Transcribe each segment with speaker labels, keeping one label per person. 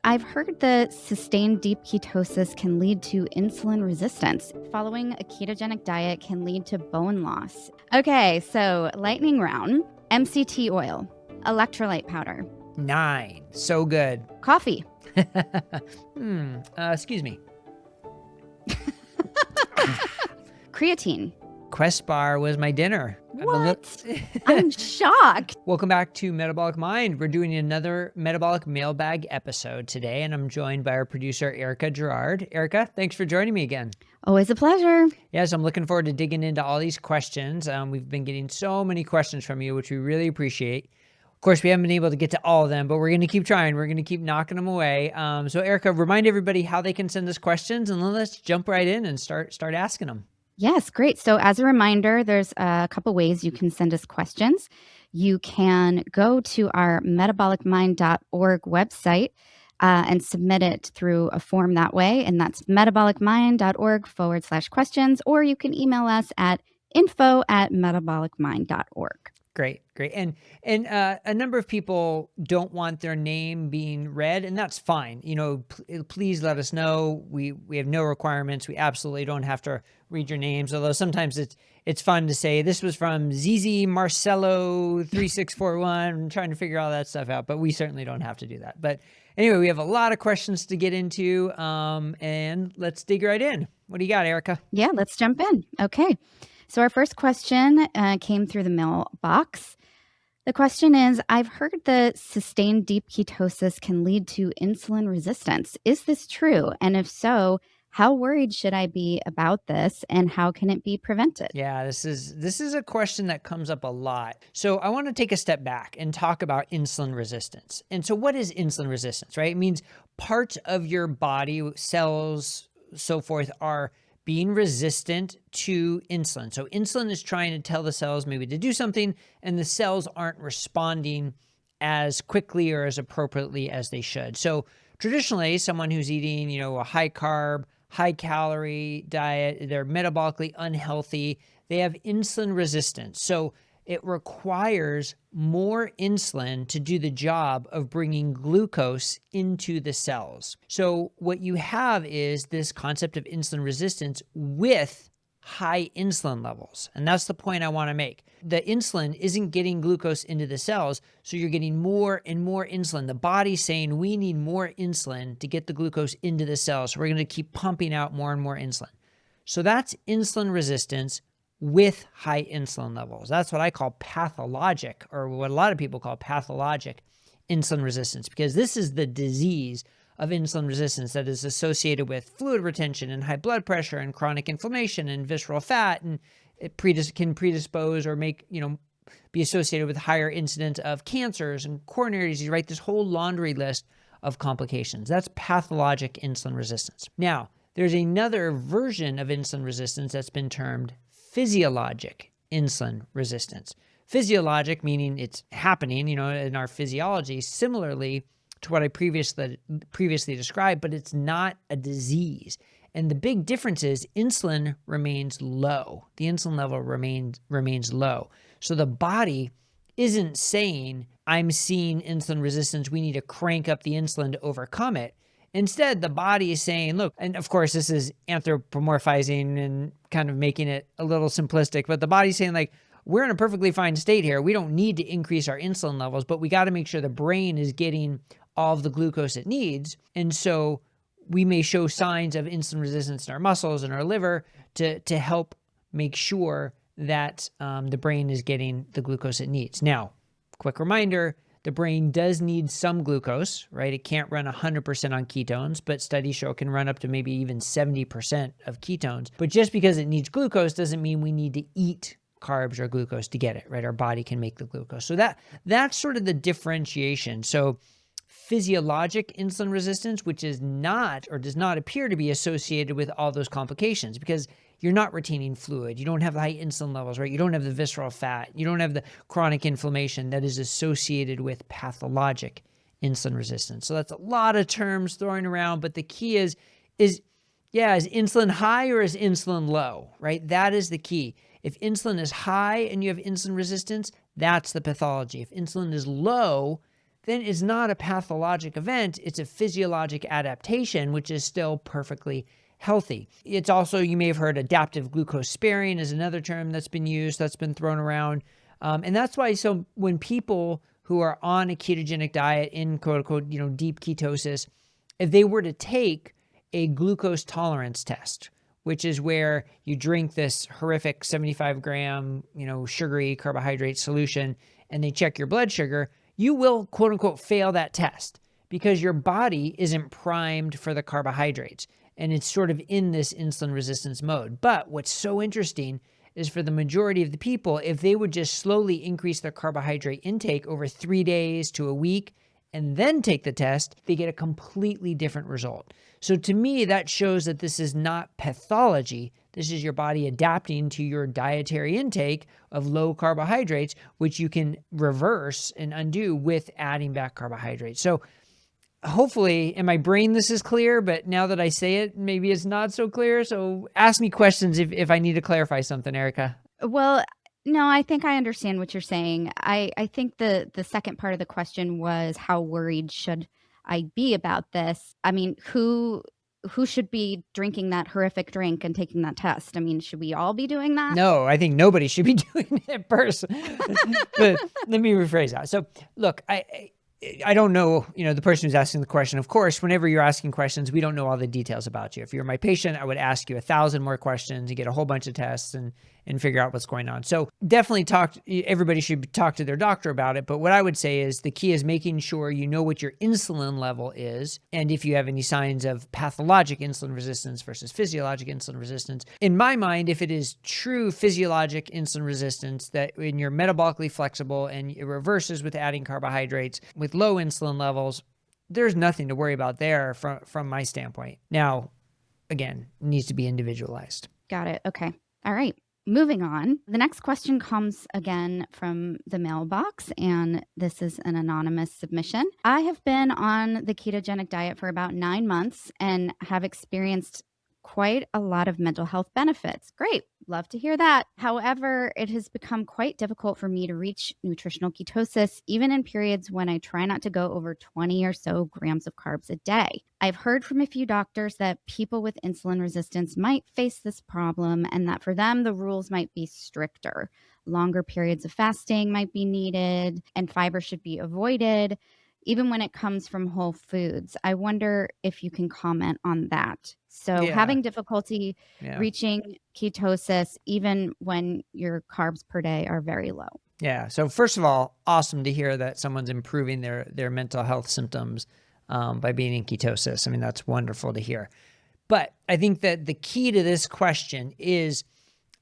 Speaker 1: I've heard that sustained deep ketosis can lead to insulin resistance. Following a ketogenic diet can lead to bone loss. Okay, so lightning round. MCT oil, electrolyte powder,
Speaker 2: 9. So good.
Speaker 1: coffee,
Speaker 2: Excuse me.
Speaker 1: creatine.
Speaker 2: Quest bar was my dinner.
Speaker 1: What? I'm shocked.
Speaker 2: Welcome back to Metabolic Mind. We're doing another Metabolic Mailbag episode today, and I'm joined by our producer, Erica Gerard. Erica, thanks for joining me again.
Speaker 1: Always a pleasure.
Speaker 2: Yes, I'm looking forward to digging into all these questions. We've been getting so many questions from you, which we really appreciate. Of course, we haven't been able to get to all of them, but we're going to keep trying. We're going to keep knocking them away. So Erica, remind everybody how they can send us questions, and then let's jump right in and start asking them.
Speaker 1: Yes, great. So as a reminder, there's a couple ways you can send us questions. You can go to our metabolicmind.org website and submit it through a form that way. And that's metabolicmind.org/questions, or you can email us at info@metabolicmind.org.
Speaker 2: Great. And a number of people don't want their name being read, and that's fine. Please let us know. We have no requirements. We absolutely don't have to read your names, although sometimes it's fun to say, this was from ZZ Marcelo 3641. I'm trying to figure all that stuff out, but we certainly don't have to do that. But anyway, we have a lot of questions to get into, and let's dig right in. What do you got, Erica?
Speaker 1: Yeah, let's jump in. Okay. So our first question came through the mailbox. The question is, I've heard that sustained deep ketosis can lead to insulin resistance. Is this true? And if so, how worried should I be about this, and how can it be prevented?
Speaker 2: Yeah, this is a question that comes up a lot. So I want to take a step back and talk about insulin resistance. And so what is insulin resistance, right? It means parts of your body, cells, so forth, are being resistant to insulin. So insulin is trying to tell the cells maybe to do something, and the cells aren't responding as quickly or as appropriately as they should. So traditionally, someone who's eating, a high carb, high calorie diet, they're metabolically unhealthy, they have insulin resistance. So it requires more insulin to do the job of bringing glucose into the cells. So what you have is this concept of insulin resistance with high insulin levels. And that's the point I want to make. The insulin isn't getting glucose into the cells, so you're getting more and more insulin. The body's saying we need more insulin to get the glucose into the cells, so we're going to keep pumping out more and more insulin. So that's insulin resistance with high insulin levels. That's what I call pathologic, or what a lot of people call pathologic insulin resistance, because this is the disease of insulin resistance that is associated with fluid retention and high blood pressure and chronic inflammation and visceral fat, and it can predispose or make, be associated with higher incidence of cancers and coronary disease, right? This whole laundry list of complications. That's pathologic insulin resistance. Now, there's another version of insulin resistance that's been termed physiologic insulin resistance. Physiologic meaning it's happening, in our physiology, similarly to what I previously described, but it's not a disease. And the big difference is insulin remains low. The insulin level remains low. So the body isn't saying, I'm seeing insulin resistance, we need to crank up the insulin to overcome it. Instead, the body is saying, look, and of course, this is anthropomorphizing and kind of making it a little simplistic, but the body's saying, like, we're in a perfectly fine state here. We don't need to increase our insulin levels, but we got to make sure the brain is getting all of the glucose it needs. And so we may show signs of insulin resistance in our muscles and our liver to help make sure that the brain is getting the glucose it needs. Now, quick reminder, the brain does need some glucose, right? It can't run 100% on ketones, but studies show it can run up to maybe even 70% of ketones. But just because it needs glucose doesn't mean we need to eat carbs or glucose to get it, right? Our body can make the glucose. So that's sort of the differentiation. So physiologic insulin resistance, which is not or does not appear to be associated with all those complications, because you're not retaining fluid. You don't have the high insulin levels, right? You don't have the visceral fat. You don't have the chronic inflammation that is associated with pathologic insulin resistance. So that's a lot of terms thrown around, but the key is insulin high or is insulin low, right? That is the key. If insulin is high and you have insulin resistance, that's the pathology. If insulin is low, then it's not a pathologic event. It's a physiologic adaptation, which is still perfectly healthy. It's also, you may have heard, adaptive glucose sparing is another term that's been used, that's been thrown around. And that's why, so when people who are on a ketogenic diet in quote unquote, deep ketosis, if they were to take a glucose tolerance test, which is where you drink this horrific 75 gram, sugary carbohydrate solution, and they check your blood sugar, you will quote unquote fail that test because your body isn't primed for the carbohydrates and it's sort of in this insulin resistance mode. But what's so interesting is for the majority of the people, if they would just slowly increase their carbohydrate intake over 3 days to a week and then take the test, they get a completely different result. So to me, that shows that this is not pathology. This is your body adapting to your dietary intake of low carbohydrates, which you can reverse and undo with adding back carbohydrates. So hopefully in my brain this is clear, but now that I say it, maybe it's not so clear. So ask me questions if I need to clarify something, Erica.
Speaker 1: Well, no, I think I understand what you're saying. I think the second part of the question was, how worried should I be about this? I mean, who should be drinking that horrific drink and taking that test? I mean, should we all be doing that?
Speaker 2: No, I think nobody should be doing it first. But let me rephrase that. So look, I don't know, the person who's asking the question. Of course, whenever you're asking questions, we don't know all the details about you. If you're my patient, I would ask you 1,000 more questions and get a whole bunch of tests and figure out what's going on. So definitely everybody should talk to their doctor about it. But what I would say is the key is making sure you know what your insulin level is. And if you have any signs of pathologic insulin resistance versus physiologic insulin resistance. In my mind, if it is true physiologic insulin resistance, that when you're metabolically flexible and it reverses with adding carbohydrates with low insulin levels, there's nothing to worry about there from my standpoint. Now, again, it needs to be individualized.
Speaker 1: Got it. Okay. All right. Moving on. The next question comes again from the mailbox, and this is an anonymous submission. I have been on the ketogenic diet for about 9 months and have experienced quite a lot of mental health benefits. Great. Love to hear that. However, it has become quite difficult for me to reach nutritional ketosis, even in periods when I try not to go over 20 or so grams of carbs a day. I've heard from a few doctors that people with insulin resistance might face this problem and that for them, the rules might be stricter. Longer periods of fasting might be needed and fiber should be avoided, even when it comes from whole foods. I wonder if you can comment on that. So having difficulty reaching ketosis, even when your carbs per day are very low.
Speaker 2: Yeah. So first of all, awesome to hear that someone's improving their mental health symptoms by being in ketosis. I mean, that's wonderful to hear. But I think that the key to this question is,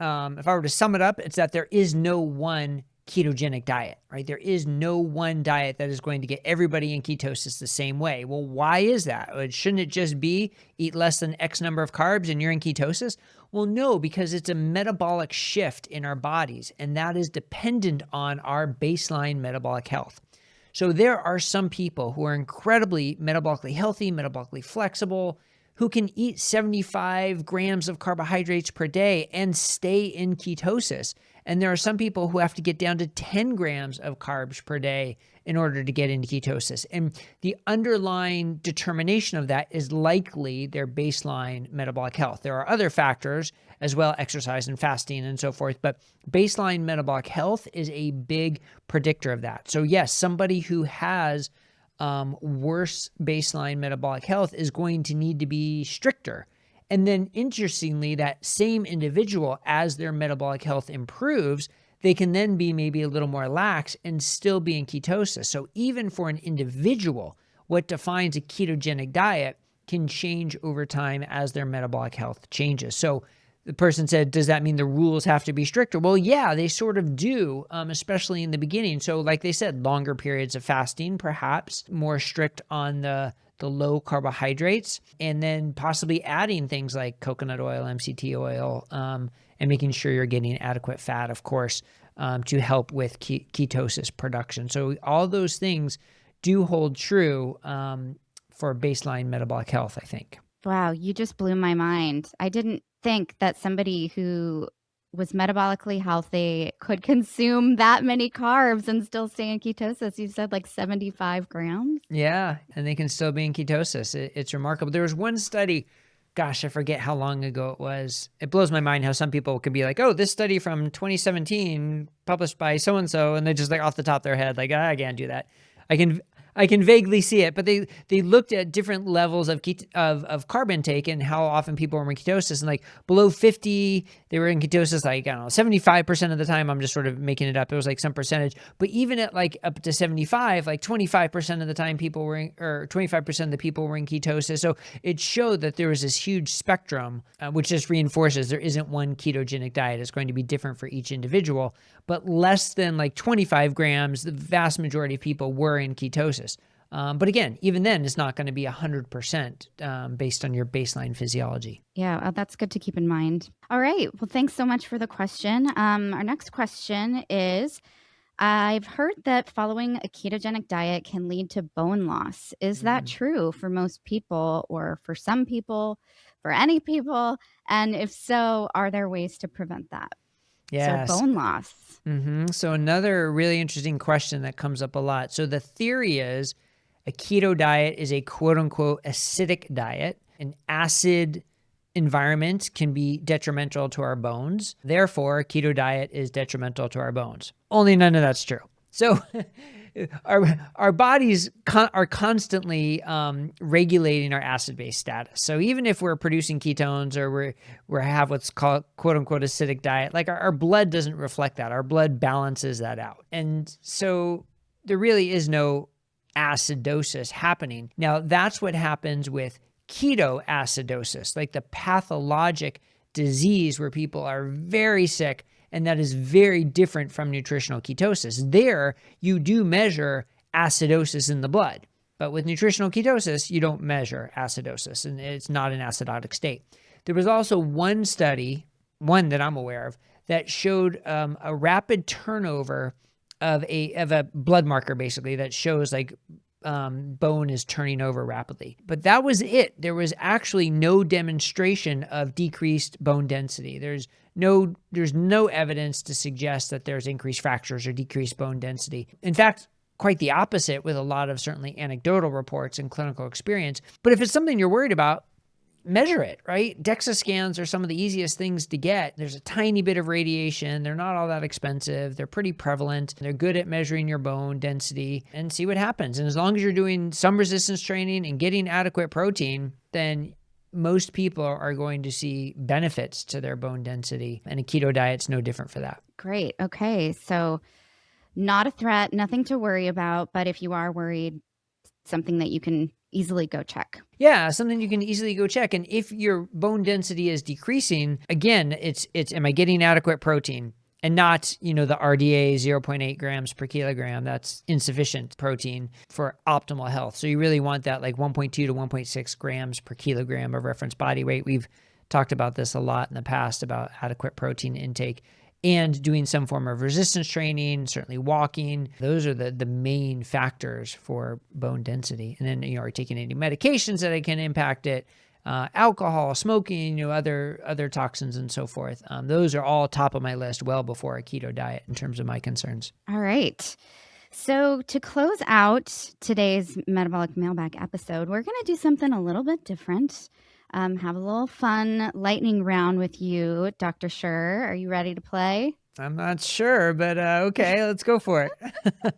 Speaker 2: if I were to sum it up, it's that there is no one ketogenic diet, right? There is no one diet that is going to get everybody in ketosis the same way. Well, why is that? Shouldn't it just be eat less than X number of carbs and you're in ketosis? Well, no, because it's a metabolic shift in our bodies, and that is dependent on our baseline metabolic health. So there are some people who are incredibly metabolically healthy, metabolically flexible, who can eat 75 grams of carbohydrates per day and stay in ketosis. And there are some people who have to get down to 10 grams of carbs per day in order to get into ketosis. And the underlying determination of that is likely their baseline metabolic health. There are other factors as well, exercise and fasting and so forth, but baseline metabolic health is a big predictor of that. So yes, somebody who has worse baseline metabolic health is going to need to be stricter. And then interestingly, that same individual, as their metabolic health improves, they can then be maybe a little more lax and still be in ketosis. So even for an individual, what defines a ketogenic diet can change over time as their metabolic health changes. So the person said, does that mean the rules have to be stricter? Well, yeah, they sort of do, especially in the beginning. So like they said, longer periods of fasting, perhaps more strict on the low carbohydrates, and then possibly adding things like coconut oil, MCT oil, and making sure you're getting adequate fat, of course, to help with ketosis production. So all those things do hold true for baseline metabolic health, I think.
Speaker 1: Wow, you just blew my mind. I didn't think that somebody who was metabolically healthy, could consume that many carbs and still stay in ketosis. You said like 75 grams?
Speaker 2: Yeah, and they can still be in ketosis. It's remarkable. There was one study, gosh, I forget how long ago it was. It blows my mind how some people can be like, oh, this study from 2017 published by so-and-so, and they just like off the top of their head, like, I can't do that. I can vaguely see it, but they looked at different levels of carb intake and how often people were in ketosis, and like below 50, they were in ketosis like, I don't know, 75% of the time. I'm just sort of making it up. It was like some percentage, but even at like up to 75, like 25% of the time people were or 25% of the people were in ketosis. So it showed that there was this huge spectrum, which just reinforces there isn't one ketogenic diet. It's going to be different for each individual, but less than like 25 grams, the vast majority of people were in ketosis. But again, even then, it's not going to be 100% based on your baseline physiology.
Speaker 1: Yeah, that's good to keep in mind. All right. Well, thanks so much for the question. Our next question is, I've heard that following a ketogenic diet can lead to bone loss. Is that true for most people, or for some people, for any people? And if so, are there ways to prevent that?
Speaker 2: Yes.
Speaker 1: So bone loss.
Speaker 2: So another really interesting question that comes up a lot. So the theory is a keto diet is a quote unquote acidic diet. An acid environment can be detrimental to our bones. Therefore, a keto diet is detrimental to our bones. Only none of that's true. So our bodies are constantly regulating our acid-base status. So even if we're producing ketones or we have what's called quote unquote acidic diet, like our blood doesn't reflect that. Our blood balances that out. And so there really is no acidosis happening. Now that's what happens with ketoacidosis, like the pathologic disease where people are very sick. And that is very different from nutritional ketosis. There, you do measure acidosis in the blood. But with nutritional ketosis, you don't measure acidosis, and it's not an acidotic state. There was also one study, one that I'm aware of, that showed a rapid turnover of a blood marker, basically, that shows like bone is turning over rapidly. But that was it. There was actually no demonstration of decreased bone density. There's no evidence to suggest that there's increased fractures or decreased bone density. In fact, quite the opposite with a lot of certainly anecdotal reports and clinical experience. But if it's something you're worried about, measure it, right? DEXA scans are some of the easiest things to get. There's a tiny bit of radiation. They're not all that expensive. They're pretty prevalent. They're good at measuring your bone density, and see what happens. And as long as you're doing some resistance training and getting adequate protein, then most people are going to see benefits to their bone density. And a keto diet's no different for that.
Speaker 1: Great. Okay. So not a threat, nothing to worry about. But if you are worried, something that you can easily go check.
Speaker 2: Yeah, something you can easily go check. And if your bone density is decreasing, again, it's am I getting adequate protein? And not, the RDA 0.8 grams per kilogram. That's insufficient protein for optimal health. So you really want that like 1.2 to 1.6 grams per kilogram of reference body weight. We've talked about this a lot in the past about adequate protein intake and doing some form of resistance training, certainly walking. Those are the main factors for bone density. And then, are you taking any medications that can impact it? Alcohol, smoking, other toxins and so forth. Those are all top of my list well before a keto diet in terms of my concerns.
Speaker 1: All right. So to close out today's Metabolic Mailbag episode, we're going to do something a little bit different. Have a little fun lightning round with you, Dr. Scher. Are you ready to play?
Speaker 2: I'm not sure, but okay, let's go for it.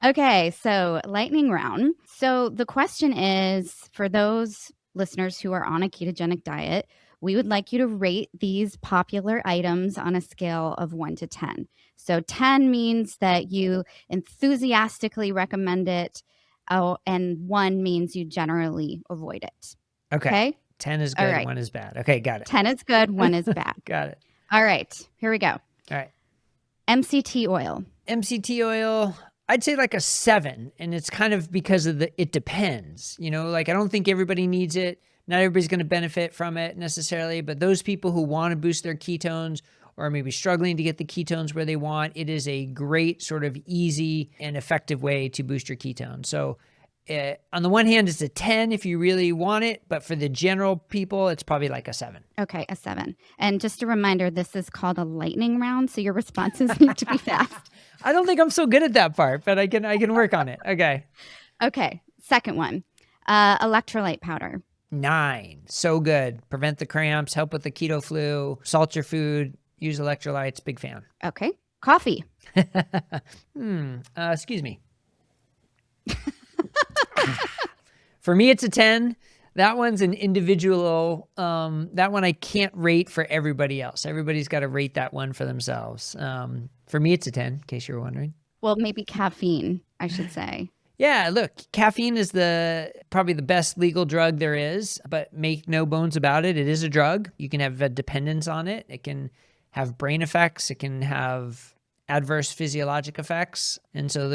Speaker 1: Okay, so lightning round. So the question is, for those listeners who are on a ketogenic diet, we would like you to rate these popular items on a scale of 1 to 10. So 10 means that you enthusiastically recommend it, and 1 means you generally avoid it.
Speaker 2: Okay? 10 is good, right. 1 is bad. Okay, got it.
Speaker 1: 10 is good, 1 is bad.
Speaker 2: Got it.
Speaker 1: All right, here we go.
Speaker 2: All right.
Speaker 1: MCT oil.
Speaker 2: MCT oil, I'd say like a 7, and it's kind of because of it depends. I don't think everybody needs it. Not everybody's going to benefit from it necessarily, but those people who want to boost their ketones or maybe struggling to get the ketones where they want, it is a great sort of easy and effective way to boost your ketones. So on the one hand, it's a 10 if you really want it, but for the general people, it's probably like a 7.
Speaker 1: Okay, a 7. And just a reminder, this is called a lightning round, so your responses need to be fast.
Speaker 2: I don't think I'm so good at that part, but I can work on it. Okay.
Speaker 1: Okay, second one, electrolyte powder.
Speaker 2: 9. So good. Prevent the cramps, help with the keto flu, salt your food, use electrolytes. Big fan.
Speaker 1: Okay, coffee.
Speaker 2: Excuse me. For me, it's a 10. That one's an individual. That one I can't rate for everybody else. Everybody's got to rate that one for themselves. For me, it's a 10, in case you were wondering.
Speaker 1: Well, maybe caffeine, I should say.
Speaker 2: Yeah, look, caffeine is probably the best legal drug there is, but make no bones about it. It is a drug. You can have a dependence on it. It can have brain effects. It can have adverse physiologic effects. And so,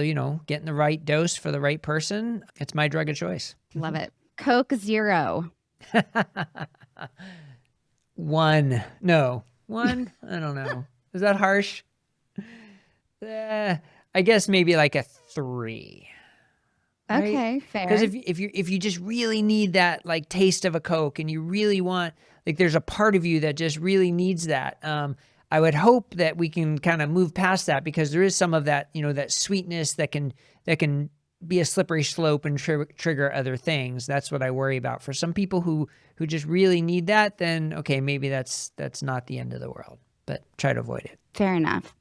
Speaker 2: getting the right dose for the right person, it's my drug of choice.
Speaker 1: Love it. Coke Zero.
Speaker 2: 1. No. 1? I don't know. Is that harsh? I guess maybe like a 3. Right?
Speaker 1: Okay, fair.
Speaker 2: Because if you just really need that like taste of a Coke and you really want, like there's a part of you that just really needs that. I would hope that we can kind of move past that, because there is some of that, that sweetness that can be a slippery slope and trigger other things. That's what I worry about. For some people who just really need that, then okay, maybe that's not the end of the world, but try to avoid it.
Speaker 1: Fair enough.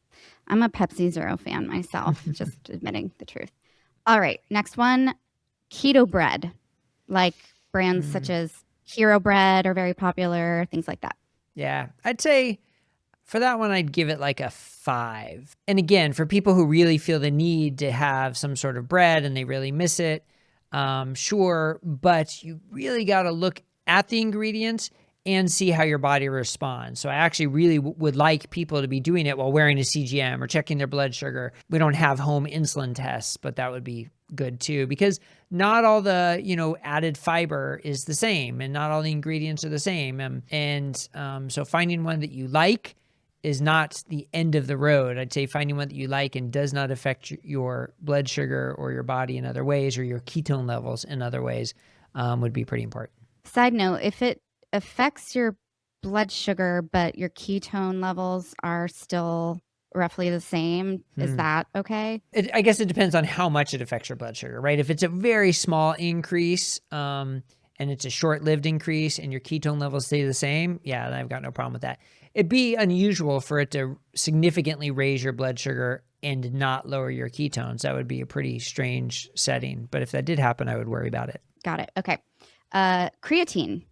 Speaker 1: I'm a Pepsi Zero fan myself, just admitting the truth. All right, next one, keto bread, like brands such as Hero Bread are very popular, things like that.
Speaker 2: Yeah, I'd say for that one, I'd give it like a 5. And again, for people who really feel the need to have some sort of bread and they really miss it, sure, but you really got to look at the ingredients and see how your body responds. So I actually really would like people to be doing it while wearing a CGM or checking their blood sugar. We don't have home insulin tests, but that would be good too, because not all the, added fiber is the same and not all the ingredients are the same. So finding one that you like is not the end of the road. I'd say finding one that you like and does not affect your blood sugar or your body in other ways, or your ketone levels in other ways, would be pretty important.
Speaker 1: Side note, if it affects your blood sugar, but your ketone levels are still roughly the same, is that okay?
Speaker 2: I guess it depends on how much it affects your blood sugar, right? If it's a very small increase, and it's a short-lived increase and your ketone levels stay the same, yeah, then I've got no problem with that. It'd be unusual for it to significantly raise your blood sugar and not lower your ketones. That would be a pretty strange setting. But if that did happen, I would worry about it.
Speaker 1: Got it. Okay. Creatine.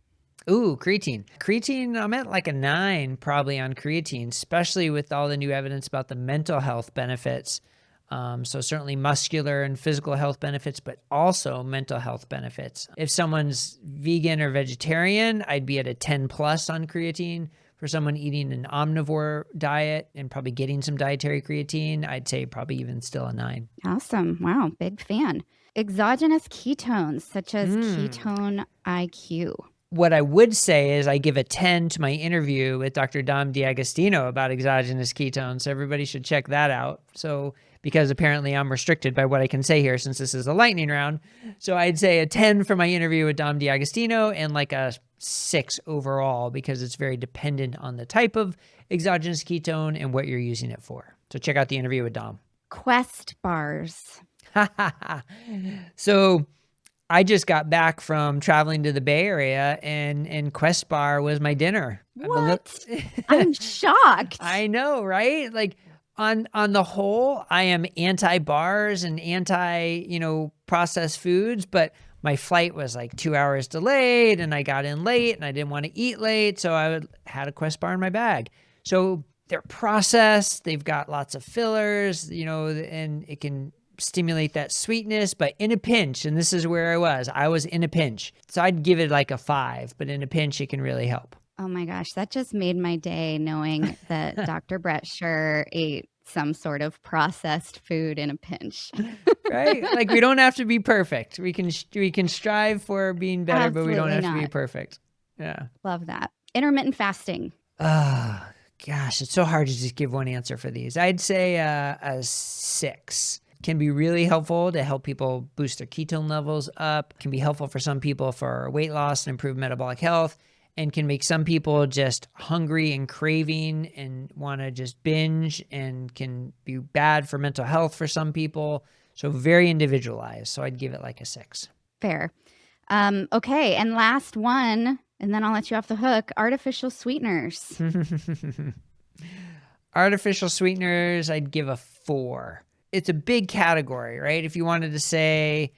Speaker 2: Ooh, creatine. Creatine, I'm at like a 9 probably on creatine, especially with all the new evidence about the mental health benefits. So certainly muscular and physical health benefits, but also mental health benefits. If someone's vegan or vegetarian, I'd be at a 10 plus on creatine. For someone eating an omnivore diet and probably getting some dietary creatine, I'd say probably even still a 9.
Speaker 1: Awesome. Wow. Big fan. Exogenous ketones, such as ketone IQ.
Speaker 2: What I would say is I give a 10 to my interview with Dr. Dom D'Agostino about exogenous ketones. So everybody should check that out. So because apparently I'm restricted by what I can say here since this is a lightning round. So I'd say a 10 for my interview with Dom D'Agostino and like a 6 overall, because it's very dependent on the type of exogenous ketone and what you're using it for. So check out the interview with Dom.
Speaker 1: Quest bars.
Speaker 2: So I just got back from traveling to the Bay Area, and Quest Bar was my dinner.
Speaker 1: What? I'm shocked.
Speaker 2: I know, right? Like on the whole, I am anti-bars and processed foods, but my flight was like 2 hours delayed and I got in late and I didn't want to eat late. So I had a Quest Bar in my bag. So they're processed. They've got lots of fillers, and it can stimulate that sweetness, but in a pinch, and this is where I was in a pinch. So I'd give it like a 5, but in a pinch, it can really help.
Speaker 1: Oh my gosh, that just made my day knowing that Dr. Bret Scher ate some sort of processed food in a pinch.
Speaker 2: Right? Like we don't have to be perfect. We can strive for being better,
Speaker 1: Absolutely,
Speaker 2: but we don't have
Speaker 1: not.
Speaker 2: to be perfect. Yeah.
Speaker 1: Love that. Intermittent fasting.
Speaker 2: Gosh, it's so hard to just give one answer for these. I'd say a 6. can be really helpful to help people boost their ketone levels up, can be helpful for some people for weight loss and improve metabolic health, and can make some people just hungry and craving and want to just binge, and can be bad for mental health for some people. So very individualized. So I'd give it like a 6.
Speaker 1: Fair. Okay. And last one, and then I'll let you off the hook. Artificial sweeteners.
Speaker 2: Artificial sweeteners, I'd give a 4. It's a big category, right? If you wanted to say,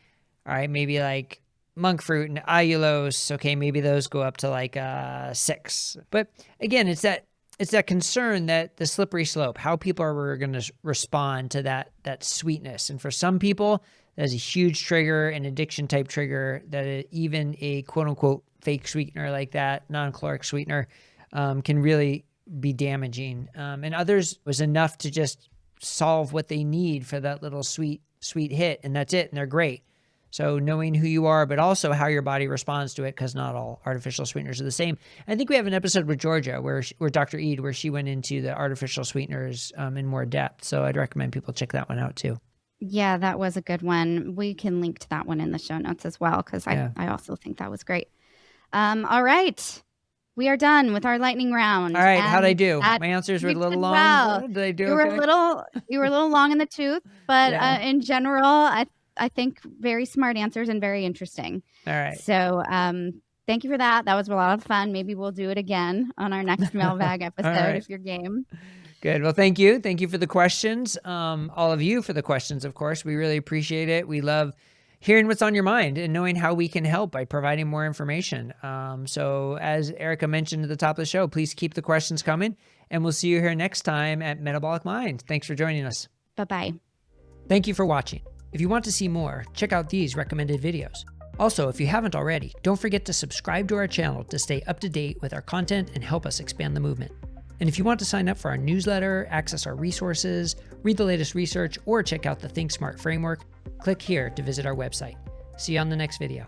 Speaker 2: all right, maybe like monk fruit and allulose, okay, maybe those go up to like a 6. But again, it's that concern that the slippery slope, how people are going to respond to that sweetness. And for some people, that's a huge trigger, an addiction type trigger, that even a quote unquote fake sweetener like that, non-caloric sweetener, can really be damaging. And others was enough to just solve what they need for that little sweet hit, and that's it, and they're great. So knowing who you are, but also how your body responds to it, because not all artificial sweeteners are the same. I think we have an episode with Georgia where Dr. Eid, where she went into the artificial sweeteners in more depth. So I'd recommend people check that one out too.
Speaker 1: Yeah, that was a good one. We can link to that one in the show notes as well, because I also think that was great. All right. We are done with our lightning round.
Speaker 2: All right. How'd I do? My answers were a little long.
Speaker 1: Well.
Speaker 2: Did I do
Speaker 1: you
Speaker 2: okay?
Speaker 1: You were a little long in the tooth, but in general, I think very smart answers and very interesting.
Speaker 2: All right.
Speaker 1: So thank you for that. That was a lot of fun. Maybe we'll do it again on our next mailbag episode if you're game.
Speaker 2: Good. Well, thank you. Thank you for the questions. All of you for the questions, of course. We really appreciate it. We love hearing what's on your mind and knowing how we can help by providing more information. So as Erica mentioned at the top of the show, please keep the questions coming, and we'll see you here next time at Metabolic Mind. Thanks for joining us.
Speaker 1: Bye-bye.
Speaker 2: Thank you for watching. If you want to see more, check out these recommended videos. Also, if you haven't already, don't forget to subscribe to our channel to stay up to date with our content and help us expand the movement. And if you want to sign up for our newsletter, access our resources, read the latest research, or check out the Think Smart framework, click here to visit our website. See you on the next video.